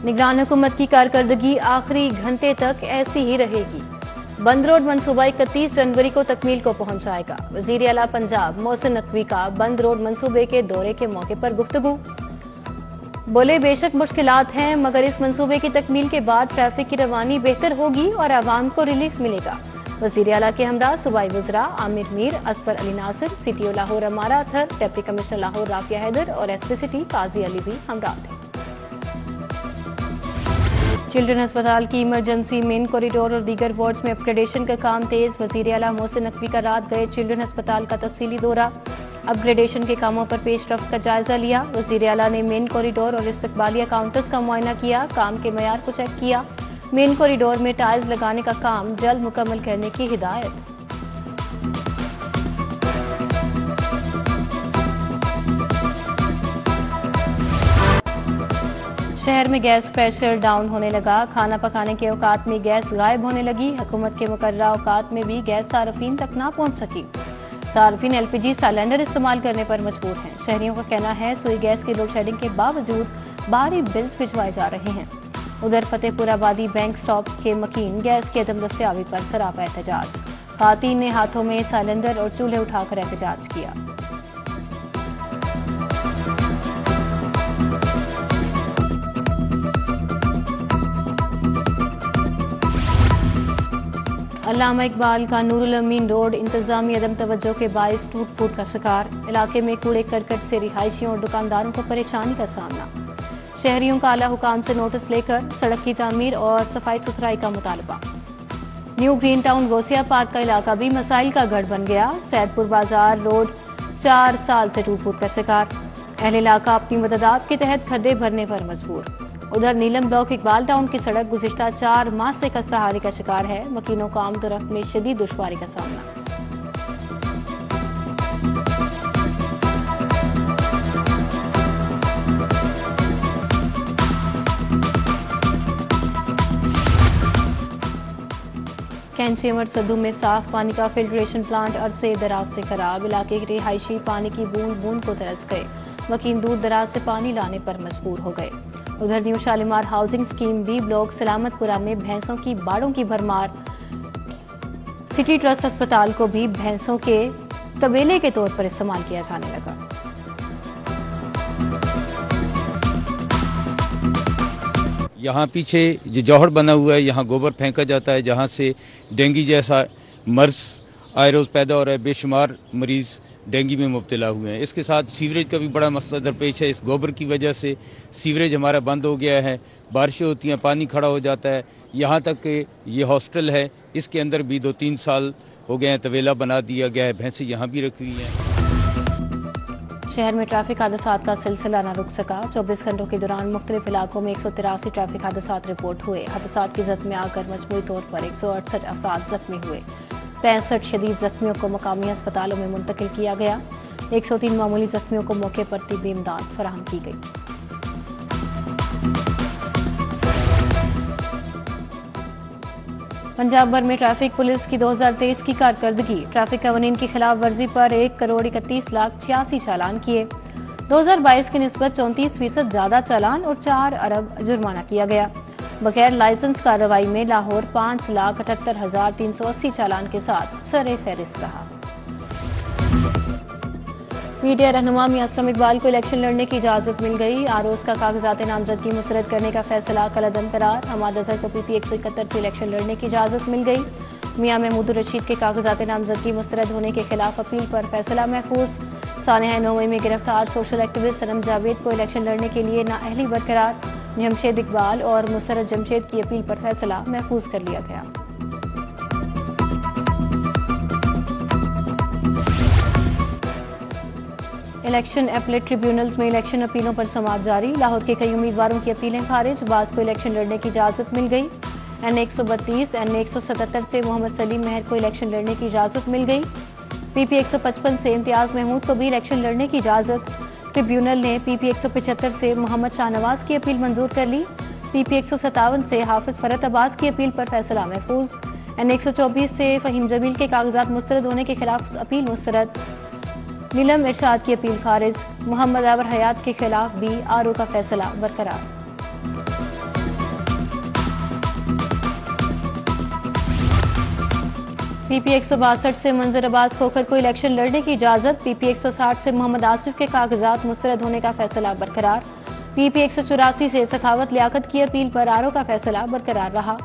निगरान हुकूमत की कारकर्दगी आखिरी घंटे तक ऐसी ही रहेगी। बंद रोड मंसूबा 31 जनवरी को तकमील को पहुंच जाएगा। वजीर आला पंजाब मोहसिन नकवी का बंद रोड मंसूबे के दौरे के मौके पर गुफ्तगू। बोले, बेशक मुश्किलात हैं, मगर इस मंसूबे की तकमील के बाद ट्रैफिक की रवानी बेहतर होगी और आवाम को रिलीफ मिलेगा। वजीर आला के हमरा सूबाई वज़रा आमिर मीर, असफर अली नासिर, CTO लाहौर अमारा अथर, डिप्टी कमिश्नर लाहौर राफिया हैदर और SP सिटी काजी अली भी हमरा थे। चिल्ड्रन अस्पताल की इमरजेंसी मेन कॉरिडोर और दीगर वार्ड्स में अपग्रेडेशन का काम तेज। वजीर आला मोहसिन नकवी का रात गए चिल्ड्रन अस्पताल का तफसीली दौरा, अपग्रेडेशन के कामों पर पेशरफ्त का जायजा लिया। वजीर आला ने मेन कॉरिडोर और इस्तकबालिया काउंटर्स का मुआयना किया, काम के मयार को चेक किया। मेन कॉरिडोर में टाइल्स लगाने का काम जल्द मुकम्मल करने की हिदायत। शहर में गैस प्रेशर डाउन होने लगा। खाना पकाने के औकात में गैस गायब होने लगी। हुकूमत के मुकर्ररा औकात में भी गैस सार्फिन तक ना पहुंच सकी। सार्फिन LPG सिलेंडर इस्तेमाल करने पर मजबूर हैं। शहरियों का कहना है सुई गैस की लोड शेडिंग के बावजूद भारी बिल्स भिजवाए जा रहे हैं। उधर फतेहपुर आबादी बैंक स्टॉप के मकीन गैस की अदम दस्तियाबी पर सरापा एहतजाज। खातून ने हाथों में सिलेंडर और चूल्हे उठाकर एहतजाज किया। अल्लामा इकबाल का नूरुल अमीन रोड इंतजामी अदम तवज्जो के बाइस टूट फूट का शिकार। इलाके में कूड़े करकट से रिहायशियों और दुकानदारों को परेशानी का सामना। शहरियों का आला हुकाम से नोटिस लेकर सड़क की तामीर और सफाई सुथराई का मुतालबा। New green town Gausia park का इलाका भी मसाइल का गढ़ बन गया। सैदपुर बाजार रोड 4 साल से टूट फूट का शिकार। अहले इलाका अपनी मददात के तहत खड्डे भरने पर मजबूर। उधर नीलम ब्लॉक इकबाल टाउन की सड़क गुज़िश्ता 4 माह से खस्ताहाली का शिकार है। मकीनों को आमद रफ्त में शदीद दुश्वारी का सामना। कैंची अमर सद्दू में साफ पानी का फिल्ट्रेशन प्लांट अरसे दराज से खराब। इलाके के रिहायशी पानी की बूंद बूंद को तरस गए। मकीन दूर दराज से पानी लाने पर मजबूर हो गए। उधर new Shalimar housing scheme B block Salamatpura में भैंसों की बाड़ों की भरमार। सिटी ट्रस्ट अस्पताल को भी भैंसों के तबेले के तौर पर इस्तेमाल किया जाने लगा। यहाँ पीछे जो जौहर बना हुआ है, यहाँ गोबर फेंका जाता है, जहाँ से डेंगू जैसा मर्ज आए रोज़ पैदा हो रहा है। बेशुमार मरीज़ डेंगू में मुब्तला हुए हैं। इसके साथ सीवरेज का भी बड़ा मसला दरपेश है। इस गोबर की वजह से सीवरेज हमारा बंद हो गया है। बारिशें होती हैं, पानी खड़ा हो जाता है। यहाँ तक कि ये हॉस्टल है, इसके अंदर भी 2-3 साल हो गए हैं, तवेला बना दिया गया है। भैंसें यहाँ भी रखी हुई हैं। शहर में ट्रैफिक हादसात का सिलसिला न रुक सका। 24 घंटों के दौरान मुख्तलिफ इलाकों में 183 ट्रैफिक हादसात रिपोर्ट हुए। हादसात की जद में आकर मजमूई तौर पर 168 अफराद जख्मी हुए। 65 शदीद जख्मियों को मकामी अस्पतालों में मुंतकिल किया गया। 103 मामूली जख्मियों को मौके पर तिब्बी इमदाद फराहम की गई। पंजाब भर में ट्रैफिक पुलिस की 2023 की कारकर्दगी। ट्रैफिक कवानीन की खिलाफ वर्जी पर 1,31,86,86 चालान किए। 2022 की निस्बत 34% ज्यादा चालान और 4 अरब जुर्माना किया गया। बगैर लाइसेंस कार्रवाई में लाहौर 5,78,380 चालान के साथ सरे फहरिस्त रहा। मीडिया रहनुमा मियां असलम इकबाल को इलेक्शन लड़ने की इजाजत मिल गई। आरोज का कागजात नामजदगी मुस्तरद करने का फैसला कलअदम करार। हमाद अजहर को PP 171 से इलेक्शन लड़ने की इजाजत मिल गई। मियां महमूद रशीद के कागजात नामजदगी मुस्तरद होने के खिलाफ अपील पर फैसला महफूज। सानहा 9 मई में गिरफ्तार सोशल एक्टिविस्ट सनम जावेद को इलेक्शन लड़ने के लिए नाअहली बरकरार। जमशेद इकबाल और मुसरत जमशेद की अपील पर फैसला महफूज कर लिया गया। इलेक्शन एपलेट ट्रिब्यूनल्स में इलेक्शन अपीलों पर समाअत जारी। लाहौर के कई उम्मीदवारों की अपीलें खारिज। बास को इलेक्शन लड़ने की इजाजत मिल गई। N132, N177 से मोहम्मद सलीम महर को इलेक्शन लड़ने की इजाजत मिल गई। PP 155 से इम्तियाज महमूद को भी इलेक्शन लड़ने की इजाजत। ट्रिब्यूनल ने PP 175 से मोहम्मद शाहनवाज की अपील मंजूर कर ली। PP 157 से हाफिज फरत अब्बास की अपील पर फैसला महफूज। N124 से फहीम जमील के कागजात मुस्तरद होने के खिलाफ अपील मुस्तरद। नीलम इरशाद की अपील खारिज। मोहम्मद आवर हयात के खिलाफ भी RO का फैसला बरकरार। पीपी 162 से मंजर अब्बास खोखर को इलेक्शन लड़ने की इजाजत। पीपी 160 से मोहम्मद आसिफ के कागजात मुस्तरद होने का फैसला बरकरार। पीपी 184 से सखावत लियाकत की अपील पर आरओ का फैसला बरकरार रहा।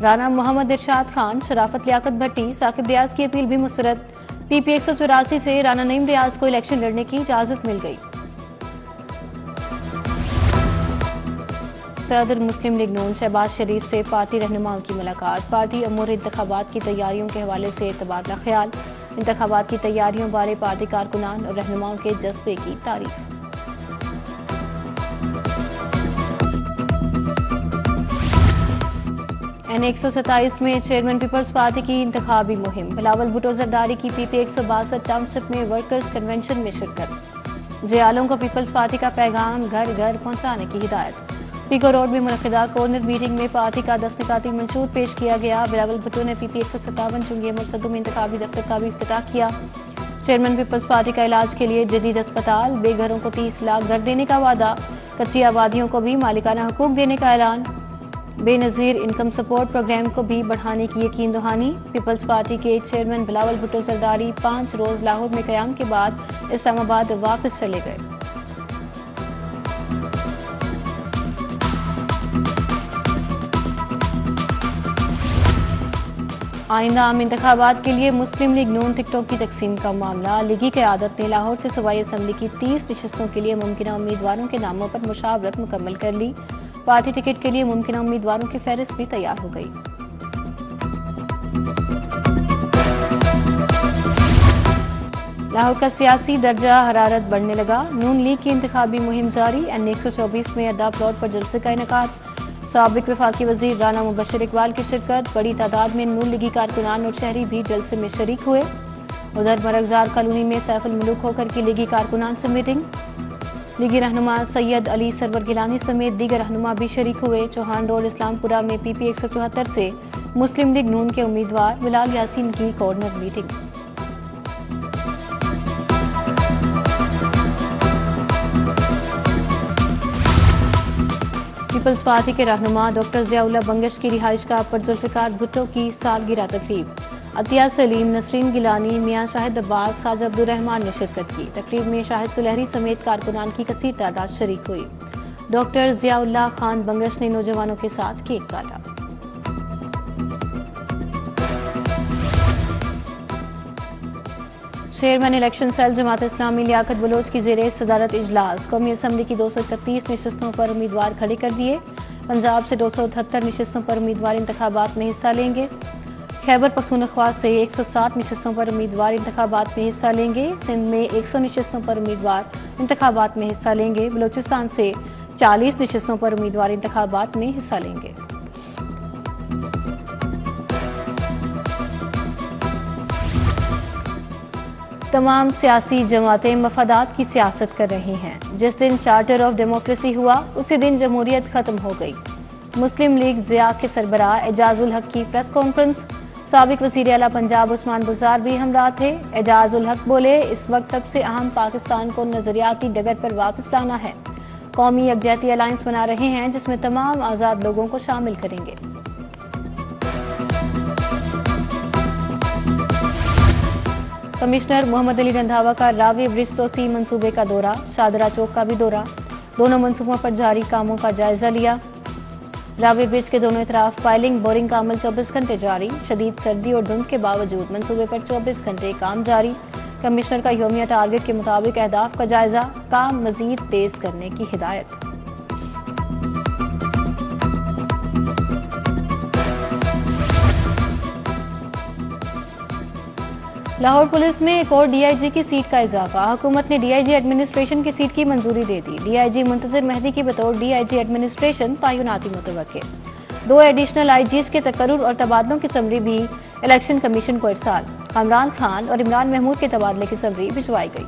राना मोहम्मद इरशाद खान, शराफत लियाकत भट्टी, साकिब रियाज की अपील भी मुस्तरद। पीपी 184 से राना नईम रियाज को इलेक्शन लड़ने की इजाजत मिल गई। सदर मुस्लिम लीग नून शहबाज शरीफ से पार्टी रहनुमाओं की मुलाकात। पार्टी अमूर इंतखाबात की तैयारियों के हवाले से तबादला ख्याल। इंतखाबात की तैयारियों बारे पार्टी कारकुनान और रहनुमाओं के जज्बे की तारीफ। एन 127 में चेयरमैन पीपल्स पार्टी की इंतखाबी मुहिम। बिलावल भुट्टो जरदारी की पीपी 162 टाउनशिप में वर्कर्स कन्वेंशन में शिरकत। जयालों को पीपल्स पार्टी का पैगाम घर घर पहुंचाने की हिदायत। पीको रोड में मुनक़िदा कॉर्नर मीटिंग में पार्टी का 10 निकाती मंशूर पेश किया गया। बिलावल भुट्टो ने पीपी 157 चुंगी मरसदों में इंतखाबी दफ्तर का भी इफ्तिताह किया। चेयरमैन पीपल्स पार्टी का इलाज के लिए जदीद अस्पताल, बेघरों को 30 लाख घर देने का वादा। कच्ची आबादियों को भी मालिकाना हुकूक देने का ऐलान। बेनज़ीर इनकम सपोर्ट प्रोग्राम को भी बढ़ाने की यकीन दहानी। पीपल्स पार्टी के चेयरमैन बिलावल भुट्टो जरदारी 5 रोज लाहौर में क़याम के बाद इस्लामाबाद वापस चले गए। आइंदा आम इंतखाबात के लिए मुस्लिम लीग नून टिकटों की तकसीम का मामला। लीगी क़यादत ने लाहौर से सूबाई असम्बली की 30 नशस्तों के लिए मुमकिना उम्मीदवारों के नामों पर मुशावरत मुकम्मल कर ली। पार्टी टिकट के लिए मुमकिना उम्मीदवारों की फहरिस्त भी तैयार हो गई। लाहौर का सियासी दर्जा हरारत बढ़ने लगा। नून लीग की इंतखाबी मुहिम जारी। एन 124 में अड्डा प्लॉट पर जलसे का इनेकाद। साबिक वफाकी वजीर राना मुबशर इकबाल की शिरकत। बड़ी तादाद में नून लीगी कारकुनान और शहरी भी जलसे में शरीक हुए। उधर मरगजार कॉलोनी में सैफुल मुलूक होकर की लीगी कारकुनान से मीटिंग। लीगी रहनुमा सैयद अली सरवर गिलानी समेत दीगर रहनुमा भी शरीक हुए। चौहान रोड इस्लामपुरा में पीपी 174 से मुस्लिम लीग नून के उम्मीदवार बिलाल यासीन की कॉर्नर मीटिंग। पीपल्स पार्टी के रहनुमा डॉक्टर ज़ियाउल्लाह बंगश की रिहाइश का पर जुल्फ़िकार भुट्टो की सालगिरह तकरीब। अतिया सलीम, नसरीन गिलानी, मियां शाहिद अब्बास, ख्वाजा अब्दुर रहमान ने शिरकत की। तकरीब में शाहिद सुलहरी समेत कारकुनान की कसीर तादाद शरीक हुई। डॉक्टर ज़ियाउल्लाह खान बंगश ने नौजवानों के साथ केक काटा। Chairman election cell Jamaat Islami Liaquat Bloch की ज़ेरे सदारत इजलास। कौमी असम्बली की 231 नशस्तों पर उम्मीदवार खड़े कर दिए। पंजाब से 278 नशस्तों पर उम्मीदवार इंतखाबात में हिस्सा लेंगे। खैबर पख्तूनख्वा से 160 नशस्तों पर उम्मीदवार इंतखाबात में हिस्सा लेंगे। सिंध में 100 नशस्तों पर उम्मीदवार इंतखाबात में हिस्सा लेंगे। बलूचिस्तान से 40 नशस्तों पर उम्मीदवार इंतखाबात में हिस्सा लेंगे। तमाम सियासी जमातें मफादात की सियासत कर रही हैं। जिस दिन चार्टर ऑफ डेमोक्रेसी हुआ उसी दिन जमहूरियत खत्म हो गई। मुस्लिम लीग ज़िया के सरबराह एजाजुल हक की प्रेस कॉन्फ्रेंस। साबिक वज़ीर आला पंजाब उस्मान बुज़ार भी हमरा थे। एजाजुल हक बोले, इस वक्त सबसे अहम पाकिस्तान को नजरियाती डगर पर वापस लाना है। कौमी यकजहती अलायंस बना रहे हैं जिसमें तमाम आज़ाद लोगों को शामिल करेंगे। कमिश्नर मोहम्मद अली रंधावा का रावी ब्रिज तोसी मंसूबे का दौरा। शादरा चौक का भी दौरा। दोनों मंसूबों पर जारी कामों का जायजा लिया। रावी ब्रिज के दोनों तरफ पाइलिंग बोरिंग का अमल 24 घंटे जारी। शदीद सर्दी और धुंध के बावजूद मंसूबे पर 24 घंटे काम जारी। कमिश्नर का यौमिया टारगेट के मुताबिक अहदाफ का जायजा। काम मजीद तेज करने की हिदायत। लाहौर पुलिस में एक और डीआईजी की सीट का इजाफा। हुकूमत ने डीआईजी एडमिनिस्ट्रेशन की सीट की मंजूरी दे दी। डीआईजी मुंतजिर मेहदी की बतौर डीआईजी एडमिनिस्ट्रेशन तैनाती मुतवक्के। 2 एडिशनल आईजीज के तकर्रुर और तबादलों की समरी भी इलेक्शन कमीशन को इरसाल। इमरान खान और इमरान महमूद के तबादले की समरी भिजवाई गई।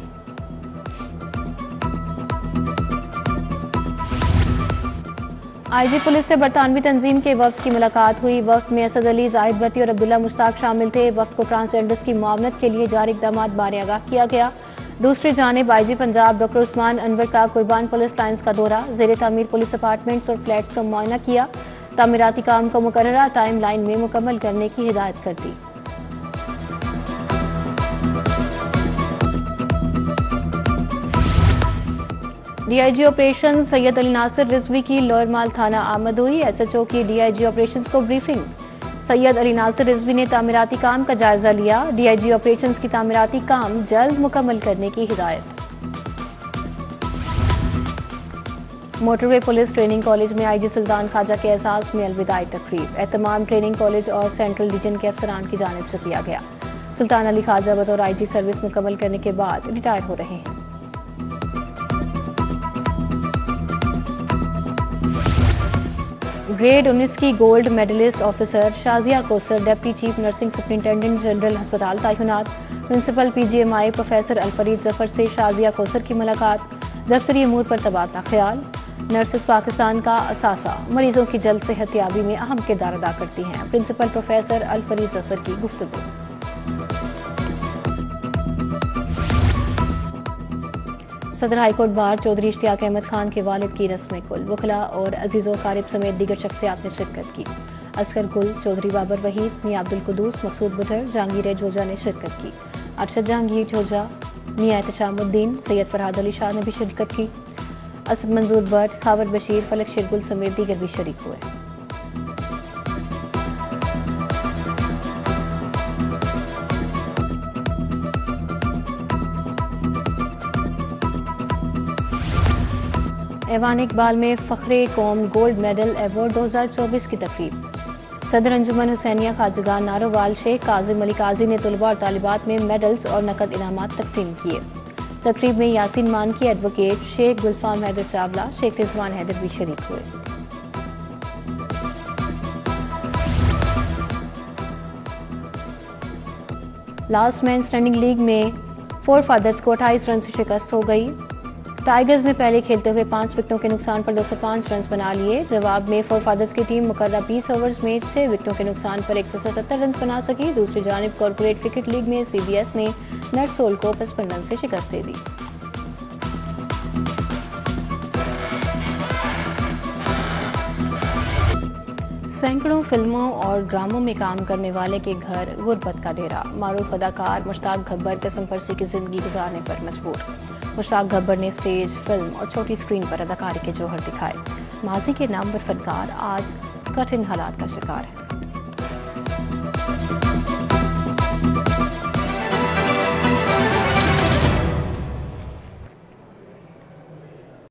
आईजी पुलिस से बरतानवी तंजीम के वफ्द की मुलाकात हुई। वफ्द में असद अली, जाहिद भट्टी और अब्दुल्ला मुश्ताक शामिल थे। वफ्द को ट्रांसजेंडर्स की मुआवनत के लिए जारी इक़दामात बारे आगाह किया गया। दूसरी जानिब आईजी पंजाब डॉक्टर उस्मान अनवर का कुर्बान पुलिस लाइन्स का दौरा। ज़ेरे तामीर पुलिस अपार्टमेंट्स और फ्लैट्स का मुआयना किया। तामीराती काम को मुकर्ररा टाइम लाइन में मुकम्मल करने की हिदायत कर दी। डीआईजी ऑपरेशन सैयद अली नासिर रिजवी की लोअरमाल थाना आमद हुई। एसएचओ की डीआईजी ऑपरेशंस को ब्रीफिंग। सैयद अली नासिर रिजवी ने तामीराती काम का जायजा लिया। डीआईजी ऑपरेशंस की तामीराती काम जल्द मुकम्मल करने की हिदायत। मोटरवे पुलिस ट्रेनिंग कॉलेज में आईजी सुल्तान ख्वाजा के एजाज में अलविदाई तकरीब एहतमाम ट्रेनिंग कॉलेज और सेंट्रल रीजन के अफसरान की जानिब से किया गया। सुल्तान अली ख्वाजा बतौर आईजी सर्विस मुकम्मल करने के बाद रिटायर हो रहे हैं। ग्रेड 19 की gold medalist officer Shazia Kausar deputy chief nursing superintendent general अस्पताल तैनात। प्रिंसिपल पीजीएमआई प्रोफेसर अलफरीद जफर से शाजिया कौसर की मुलाकात। दफ्तरी अमूर पर तबादला ख्याल। नर्सेस पाकिस्तान का असासा मरीजों की जल्द सेहतयाबी में अहम किरदार अदा करती हैं। प्रिंसिपल प्रोफेसर अलफरीद जफर की गुफ्तगू। सदर हाईकोर्ट बार चौधरी इश्तियाक अहमद खान के वालिद की रस्म कुल वकला और अजीज़ व क़ारिब समेत दीगर शख्सियात ने शिरकत की। असगर गुल, चौधरी बाबर वहीद, मियां अब्दुल कुदूस, मकसूद बुधर, जहांगीर जोजा ने शिरकत की। अरशद जहांगीर जोजा, मियां एहतशामुद्दीन, सैयद फरहाद अली शाह ने भी शिरकत की। असद मंजूर भट्ट, खावर बशीर, फलक शिरगुल समेत दीगर भी शरीक हुए। ऐवान इकबाल में फ़ख्रे कौम गोल्ड मेडल अवार्ड 2024 की तकरीब। सदर अंजुमन हुसैनिया खाजगान नारोवाल शेख काजिम अली काजी ने तलबा और तालिबात में मेडल्स और नकद इनामात तकसीम किए। तकरीब में यासीन मान की एडवोकेट शेख गुलफाम हैदर चावला, शेख रिजवान हैदर भी शरीक हुए। लास्ट मैन स्टैंडिंग लीग में फोर फादर्स को 28 रन से शिकस्त हो गई। टाइगर्स ने पहले खेलते हुए 5 विकेटों के नुकसान पर 205 रन बना लिए। जवाब में फोर फादर्स की टीम मुकर्रर 20 ओवर्स में 6 विकेटों के नुकसान पर 177 रन बना सकी। दूसरी जानिब कॉर्पोरेट क्रिकेट लीग में सीबीएस ने नटसोल को 55 रन से शिकस्त दे दी। सैकड़ों फिल्मों और ड्रामों में काम करने वाले के घर गुर्बत का डेरा। मारूफ अदाकार मुश्ताक गब्बर कसम परसी की जिंदगी गुजारने पर मजबूर। मुश्ताक गब्बर ने स्टेज, फिल्म और छोटी स्क्रीन पर अदाकारी के जौहर दिखाए। माजी के नामवर फनकार आज कठिन हालात का शिकार है।